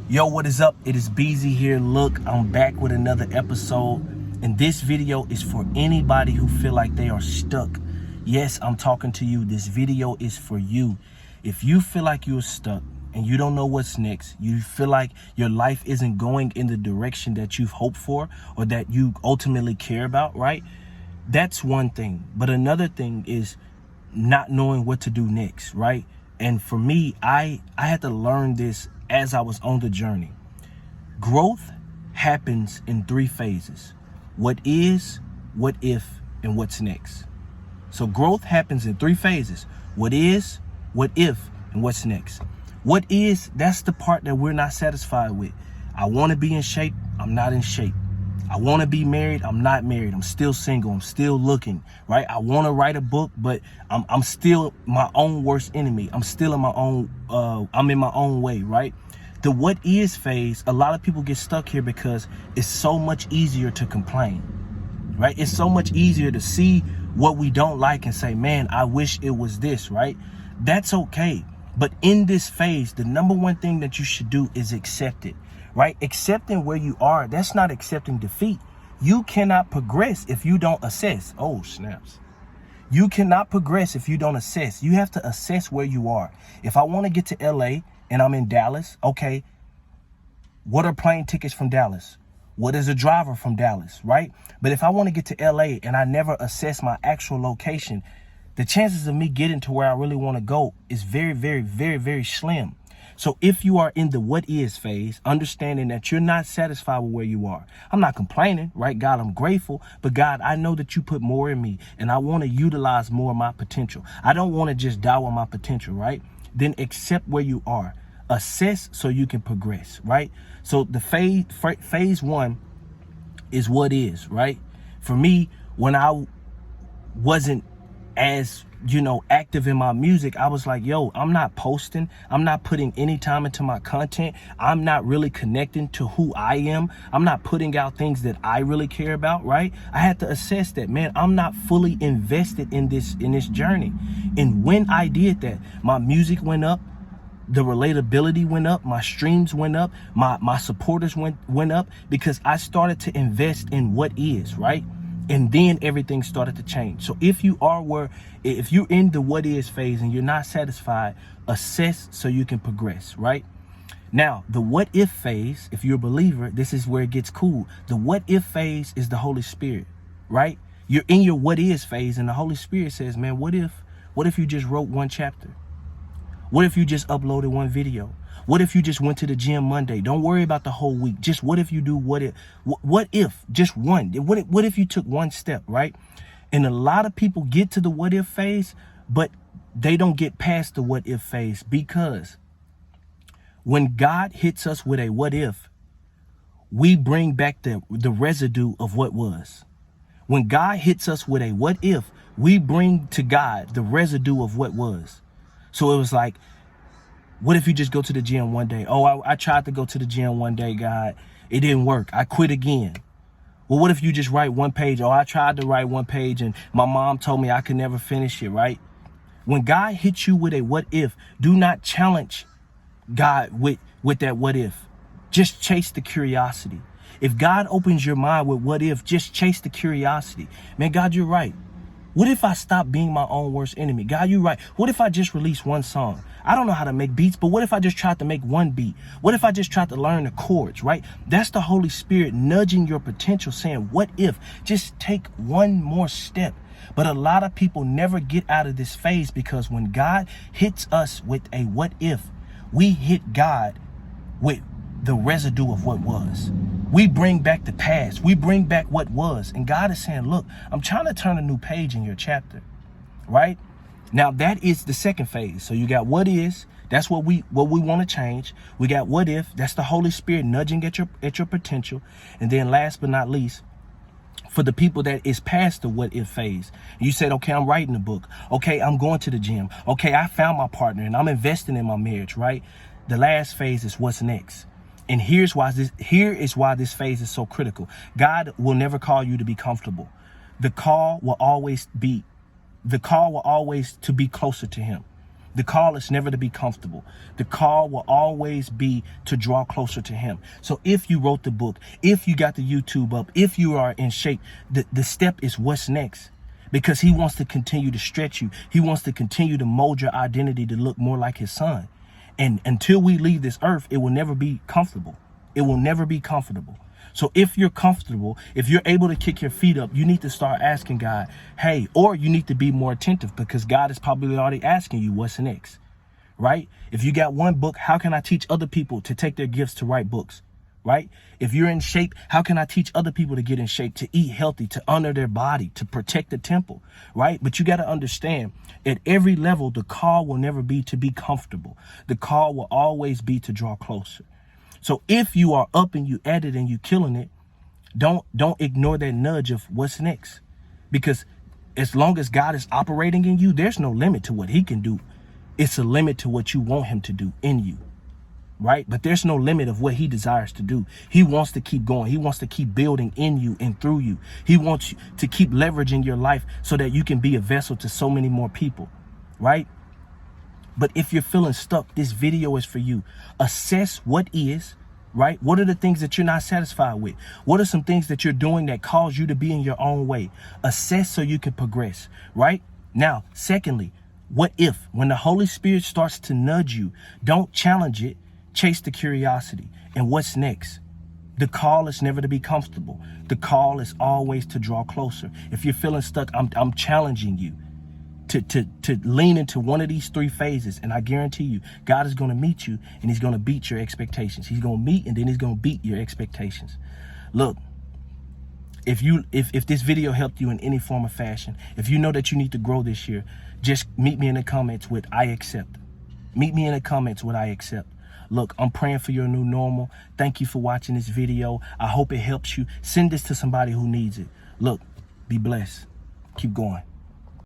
Yo, what is up? It is Beezy here. Look, I'm back with another episode, and this video is for anybody who feel like they are stuck. Yes, I'm talking to you. This video is for you. If you feel like you're stuck and you don't know what's next, you feel like your life isn't going in the direction that you've hoped for or that you ultimately care about, right? That's one thing. But another thing is not knowing what to do next, right? And for me, I had to learn this as I was on the journey. Growth happens in 3 phases: what is, what if, and what's next. So growth happens in 3 phases: what is, what if, and what's next. What is, that's the part that we're not satisfied with. I want to be in shape, I'm not in shape. I want to be married, I'm not married. I'm still single, I'm still looking, right? I want to write a book, but I'm still my own worst enemy. I'm still in my own, I'm in my own way, right? The what is phase, a lot of people get stuck here because it's so much easier to complain, right? It's so much easier to see what we don't like and say, man, I wish it was this, right? That's okay. But in this phase, the number one thing that you should do is accept it, right? Accepting where you are, that's not accepting defeat. You cannot progress if you don't assess. Oh, snaps. You cannot progress if you don't assess. You have to assess where you are. If I want to get to LA and I'm in Dallas, okay, what are plane tickets from Dallas? What is a driver from Dallas, right? But if I want to get to LA and I never assess my actual location, the chances of me getting to where I really want to go is very, very, very, very slim. So if you are in the what is phase, understanding that you're not satisfied with where you are. I'm not complaining, right? God, I'm grateful. But God, I know that you put more in me and I want to utilize more of my potential. I don't want to just die with my potential, right? Then accept where you are. Assess so you can progress, right? So the phase 1 is what is, right? For me, when I wasn't as active in my music, I was like, yo, I'm not posting, I'm not putting any time into my content, I'm not really connecting to who I am, I'm not putting out things that I really care about, right? I had to assess that, man, I'm not fully invested in this journey. And when I did that, my music went up, the relatability went up, my streams went up, my supporters went up, because I started to invest in what is, right? And then everything started to change. So if you're in the what is phase and you're not satisfied, assess so you can progress, right? Now, the what if phase, if you're a believer, this is where it gets cool. The what if phase is the Holy Spirit, right? You're in your what is phase and the Holy Spirit says, man, what if you just wrote 1 chapter? What if you just uploaded 1 video? What if you just went to the gym Monday? Don't worry about the whole week. Just what if you do what if just one? What if you took 1 step, right? And a lot of people get to the what if phase, but they don't get past the what if phase, because when God hits us with a what if, we bring back the residue of what was. When God hits us with a what if, we bring to God the residue of what was. So it was like, what if you just go to the gym one day? Oh, I tried to go to the gym one day, God. It didn't work. I quit again. Well, what if you just write 1 page? Oh, I tried to write 1 page and my mom told me I could never finish it, right? When God hits you with a what if, do not challenge God with that what if. Just chase the curiosity. If God opens your mind with what if, just chase the curiosity. Man, God, you're right. What if I stop being my own worst enemy? God, you're right. What if I just release 1 song? I don't know how to make beats, but what if I just tried to make 1 beat? What if I just tried to learn the chords, right? That's the Holy Spirit nudging your potential, saying, what if? Just take 1 more step. But a lot of people never get out of this phase, because when God hits us with a what if, we hit God with the residue of what was. We bring back the past. We bring back what was. And God is saying, look, I'm trying to turn a new page in your chapter, right? Now, that is the second phase. So you got what is, that's what we want to change. We got what if, that's the Holy Spirit nudging at your potential. And then last but not least, for the people that is past the what if phase, you said, okay, I'm writing a book. Okay, I'm going to the gym. Okay, I found my partner and I'm investing in my marriage, right? The last phase is what's next. And here is why this phase is so critical. God will never call you to be comfortable. The call will always to be closer to him. The call is never to be comfortable. The call will always be to draw closer to him. So if you wrote the book, if you got the YouTube up, if you are in shape, the step is what's next. Because he wants to continue to stretch you. He wants to continue to mold your identity to look more like his son. And until we leave this earth, it will never be comfortable. It will never be comfortable. So if you're comfortable, if you're able to kick your feet up, you need to start asking God, hey, or you need to be more attentive, because God is probably already asking you what's next, right? If you got one book, how can I teach other people to take their gifts to write books, right? If you're in shape, how can I teach other people to get in shape, to eat healthy, to honor their body, to protect the temple, right? But you got to understand, at every level, the call will never be to be comfortable. The call will always be to draw closer. So if you are up and you at it and you killing it, don't ignore that nudge of what's next. Because as long as God is operating in you, there's no limit to what he can do. It's a limit to what you want him to do in you, right? But there's no limit of what he desires to do. He wants to keep going. He wants to keep building in you and through you. He wants you to keep leveraging your life so that you can be a vessel to so many more people, right? But if you're feeling stuck, this video is for you. Assess what is, right? What are the things that you're not satisfied with? What are some things that you're doing that cause you to be in your own way? Assess so you can progress, right? Now, secondly, what if, when the Holy Spirit starts to nudge you, don't challenge it, chase the curiosity. And what's next? The call is never to be comfortable. The call is always to draw closer. If you're feeling stuck, I'm challenging you to lean into one of these three phases, and I guarantee you, God is going to meet you, and he's going to beat your expectations. He's going to meet, and then he's going to beat your expectations. Look, if this video helped you in any form or fashion, if you know that you need to grow this year, just meet me in the comments with I accept. Meet me in the comments with I accept. Look, I'm praying for your new normal. Thank you for watching this video. I hope it helps you. Send this to somebody who needs it. Look, be blessed. Keep going.